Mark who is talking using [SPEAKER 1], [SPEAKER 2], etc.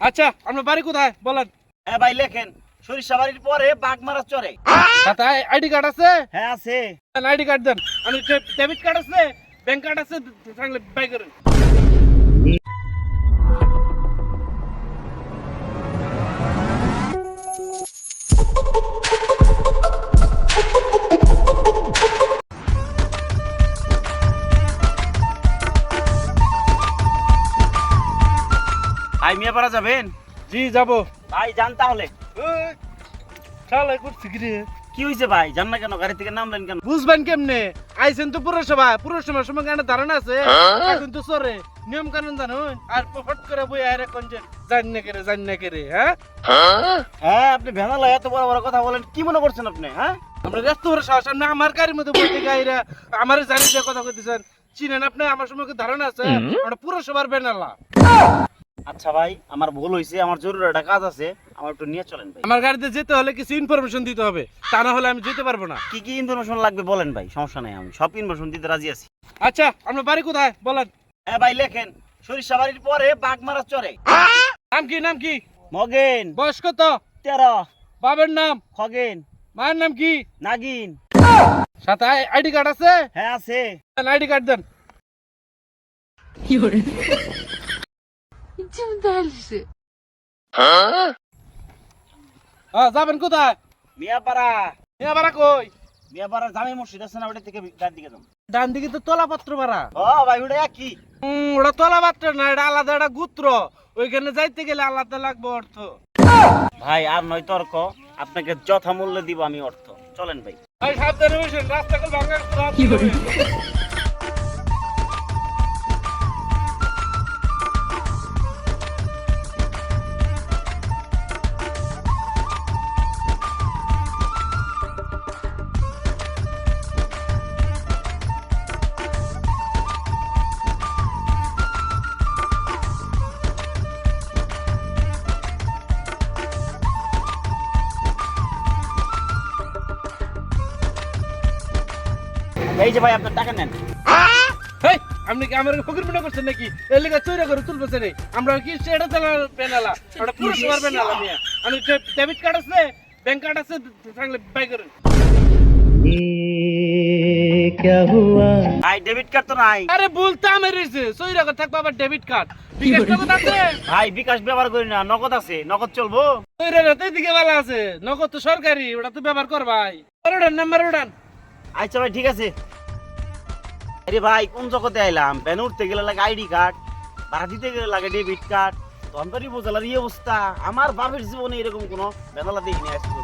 [SPEAKER 1] আচ্ছা আপনার বাড়ি কোথায় বলেন।
[SPEAKER 2] হ্যাঁ ভাই লেখেন, সরিষাবাড়ির পরে বাগমারা চরে।
[SPEAKER 1] সাথে আইডি কার্ড আছে?
[SPEAKER 2] হ্যাঁ আছে।
[SPEAKER 1] আইডি কার্ড দেন। আমি ডেবিট কার্ড আছে, ব্যাংক কার্ড আছে, থাকলে বাই করেন।
[SPEAKER 2] ভাই মিয়াপাড়া যাবেন?
[SPEAKER 1] জি যাবো।
[SPEAKER 2] ভাই যান তাহলে।
[SPEAKER 1] শালা করছি কি রে?
[SPEAKER 2] কি হয়েছে ভাই, যান না কেন? গাড়ি থেকে নামলেন কেন?
[SPEAKER 1] বুঝবেন কেমনে? আইছেন তো পুরসভার সময় কেন ধারণা আছে? এখন তো সরে নিয়ম কানুন জানুন আর ফট করে বই আরে কোন যে জান না করে হ্যাঁ?
[SPEAKER 2] হ্যাঁ আপনি ভেনালা এত বড় বড় কথা বলেন, কি মনে করছেন আপনি? হ্যাঁ
[SPEAKER 1] আমরা ব্যস্ত করে সাহস আপনি আমার গাড়ির মধ্যে বইতে গাইরা আমার জানি যে কথা কইতেছেন। চিনেন আপনি আমার সময় কি ধারণা আছে? আমরা পুরসভার বেনালা।
[SPEAKER 2] আচ্ছা ভাই, আমার ভুল হয়েছে, আমার জরুরি একটা কাজ আছে, আমার একটু নিয়ে চলেন ভাই।
[SPEAKER 1] আমার গাড়িতে যেতে হলে কিছু ইনফরমেশন দিতে হবে, তা না হলে আমি যেতে পারবো না।
[SPEAKER 2] কি কি ইনফরমেশন লাগবে বলেন ভাই, সমস্যা নাই, আমি সব ইনফরমেশন দিতে রাজি আছি।
[SPEAKER 1] আচ্ছা আপনার বাড়ি কোথায় বলেন।
[SPEAKER 2] হ্যাঁ ভাই লেখেন, সরিষাবাড়ির পরে বাগমারা চরে।
[SPEAKER 1] নাম কি?
[SPEAKER 2] মগেন।
[SPEAKER 1] বয়স কত?
[SPEAKER 2] 13।
[SPEAKER 1] বাবার নাম?
[SPEAKER 2] খগেন।
[SPEAKER 1] মায়ের নাম কি?
[SPEAKER 2] নাগিন।
[SPEAKER 1] সাথে আইডি কার্ড আছে?
[SPEAKER 2] হ্যাঁ আছে।
[SPEAKER 1] আইডি কার্ড দেন। যাবেন কোথায়?
[SPEAKER 2] মিয়াপাড়া।
[SPEAKER 1] ভাড়া কই?
[SPEAKER 2] মিয়াপাড়া জামে মসজিদ আছে না, ওটা থেকে ডান দিকে যান।
[SPEAKER 1] ডান দিকে তো তলাপত্র ভাড়া।
[SPEAKER 2] ও ভাই ওটা একই।
[SPEAKER 1] ওটা তলাপত্র না, এটা আলাদা একটা গুত্র। ওইখানে যাইতে গেলে আলাদা লাগবে অর্থ।
[SPEAKER 2] ভাই আর নয় তর্ক, আপনাকে যথামূল্যে দিব আমি অর্থ। চলেন ভাই।
[SPEAKER 1] ভাই সাবধানে বসেন, রাস্তা কল ভাঙা।
[SPEAKER 2] এই যে ভাই আপনার টাকা নেন।
[SPEAKER 1] হেই, আপনি কি আমার ফকির মনে করছেন নাকি? এর লেগে চুরি করে তুলবেছে রে। আমরা কি সেটা চালার বেনালা, ওটা পুরসভার বেনালা নিয়ে। আমি ডেবিট কার্ড আছে, ব্যাংক কার্ড আছে, থাকলে বাই করেন।
[SPEAKER 2] ভাই ডেবিট কার্ড তো নাই।
[SPEAKER 1] আরে বলতে আমি রইছে চুরি করে থাকবো আবার ডেবিট কার্ড। বিকাশ নগদ আছে?
[SPEAKER 2] ভাই বিকাশ ব্যবহার করি না, নগদ আছে। নগদ চলবো?
[SPEAKER 1] চুরি রাতে দিকে ভালো আছে, নগদ তো সরকারি, ওটা তো ব্যবহার কর ভাই। ওড়ান নাম্বার ওড়ান।
[SPEAKER 2] আচ্ছা ভাই ঠিক আছে। আরে ভাই কোন জগতে আইলাম? ভ্যান উঠতে গেলে লাগে আইডি কার্ড, ভাড়া দিতে গেলে লাগে ডেবিট কার্ড। ধনবাড়ি বোঝালার এই অবস্থা, আমার বাপের জীবনে এরকম কোনো বেদলা দেখিনি আজকে।